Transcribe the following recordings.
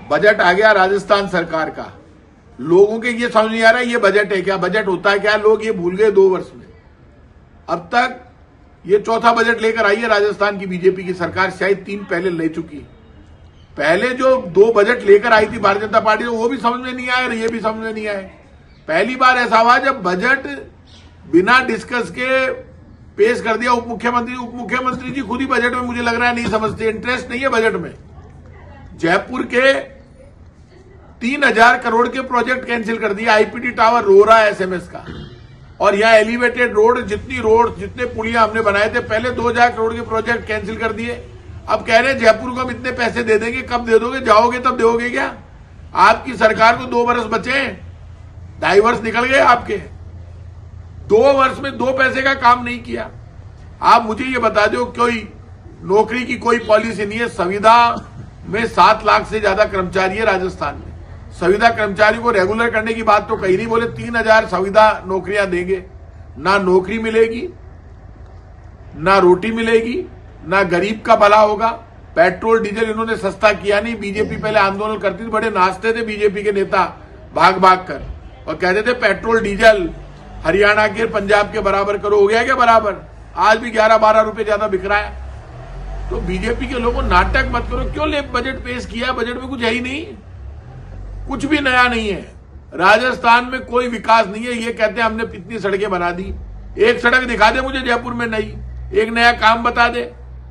Budget आ गया राजस्थान सरकार का। लोगों के ये समझ नहीं आ रहा है ये बजट है क्या, बजट होता है क्या, लोग ये भूल गए 2 वर्ष में। अब तक ये चौथा बजट लेकर आई है राजस्थान की बीजेपी की सरकार, शायद 3 पहले ले चुकी। पहले जो 2 बजट लेकर आई थी भारतीय जनता पार्टी, वो भी समझ में नहीं आया और ये भी समझ में नहीं आए। पहली बार ऐसा हुआ जब बजट बिना डिस्कस के पेश कर दिया उप मुख्यमंत्री जी खुद ही बजट में मुझे लग रहा है नहीं समझते, इंटरेस्ट नहीं है बजट में। जयपुर के 3000 करोड़ के प्रोजेक्ट कैंसिल कर दिया, आईपीटी टावर रो रहा है एसएमएस का, और यहाँ एलिवेटेड रोड जितने पुलिया हमने बनाए थे पहले 2000 करोड़ के प्रोजेक्ट कैंसिल कर दिए। अब कह रहे हैं जयपुर को हम इतने पैसे दे देंगे, कब दे दोगे, जाओगे तब दोगे क्या? आपकी सरकार को 2 वर्ष बचे, 2.5 वर्ष निकल गए आपके, 2 वर्ष में 2 पैसे का काम नहीं किया। आप मुझे ये बता दो, कोई नौकरी की कोई पॉलिसी नहीं है। संविदा में 7 लाख से ज्यादा कर्मचारी है राजस्थान में, संविदा कर्मचारी को रेगुलर करने की बात तो कहीं नहीं, बोले 3000 संविदा नौकरियां देंगे। ना नौकरी मिलेगी, ना रोटी मिलेगी, ना गरीब का भला होगा। पेट्रोल डीजल इन्होंने सस्ता किया नहीं। बीजेपी पहले आंदोलन करती थी, बड़े नाचते थे बीजेपी के नेता भाग भाग कर, और कहते थे पेट्रोल डीजल हरियाणा के पंजाब के बराबर करो। हो गया क्या बराबर? आज भी 11-12 रुपए ज्यादा बिक रहा है। तो बीजेपी के लोगों नाटक मत करो। क्यों ले बजट पेश किया? बजट में कुछ है ही नहीं, कुछ भी नया नहीं है। राजस्थान में कोई विकास नहीं है। ये कहते हैं हमने इतनी सड़कें बना दी, एक सड़क दिखा दे मुझे जयपुर में नई, एक नया काम बता दे।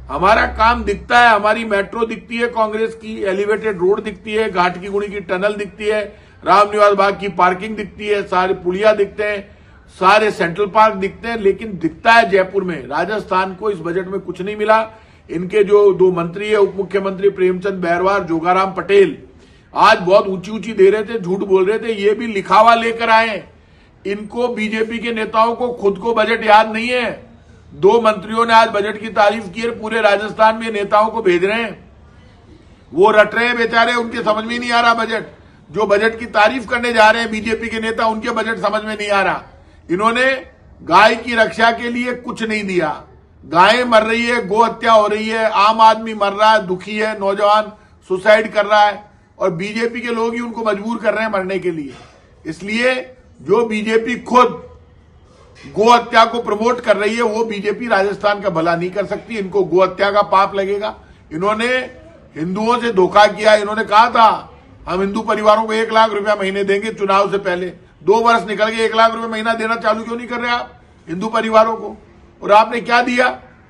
हमारा काम दिखता है, हमारी मेट्रो दिखती है कांग्रेस की, एलिवेटेड रोड दिखती है, घाट की गुणी की टनल दिखती है, रामनिवास बाग की पार्किंग दिखती है, सारे पुलिया दिखते हैं, सारे सेंट्रल पार्क दिखते हैं, लेकिन दिखता है जयपुर में। राजस्थान को इस बजट में कुछ नहीं मिला। इनके जो 2 मंत्री है, उप मुख्यमंत्री प्रेमचंद बैरवा, जोगाराम पटेल, आज बहुत ऊंची ऊंची दे रहे थे, झूठ बोल रहे थे, ये भी लिखावा लेकर आए। इनको बीजेपी के नेताओं को खुद को बजट याद नहीं है। 2 मंत्रियों ने आज बजट की तारीफ की है, पूरे राजस्थान में नेताओं को भेज रहे हैं, वो रट रहे हैं बेचारे, उनके समझ में नहीं आ रहा बजट। जो बजट की तारीफ करने जा रहे हैं बीजेपी के नेता, उनके बजट समझ में नहीं आ रहा। इन्होंने गाय की रक्षा के लिए कुछ नहीं दिया। गायें मर रही है, गो हत्या हो रही है, आम आदमी मर रहा है, दुखी है, नौजवान सुसाइड कर रहा है, और बीजेपी के लोग ही उनको मजबूर कर रहे हैं मरने के लिए। इसलिए जो बीजेपी खुद गो हत्या को प्रमोट कर रही है, वो बीजेपी राजस्थान का भला नहीं कर सकती। इनको गो हत्या का पाप लगेगा। इन्होंने हिंदुओं से धोखा किया। इन्होंने कहा था हम हिंदू परिवारों को 1 लाख रुपया महीने देंगे चुनाव से पहले, 2 वर्ष निकल गए, 1 लाख रुपया महीना देना चालू क्यों नहीं कर रहे आप हिंदू परिवारों को? और आपने क्या दिया?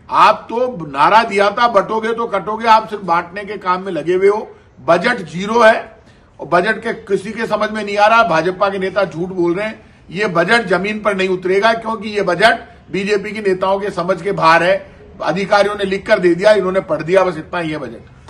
आप तो नारा दिया था बटोगे तो कटोगे, आप सिर्फ बांटने के काम में लगे हुए हो। बजट 0 है, और बजट के किसी के समझ में नहीं आ रहा। भाजपा के नेता झूठ बोल रहे हैं। ये बजट जमीन पर नहीं उतरेगा, क्योंकि ये बजट बीजेपी के नेताओं के समझ के बाहर है। अधिकारियों ने लिखकर दे दिया, इन्होंने पढ़ दिया, बस इतना ही है बजट।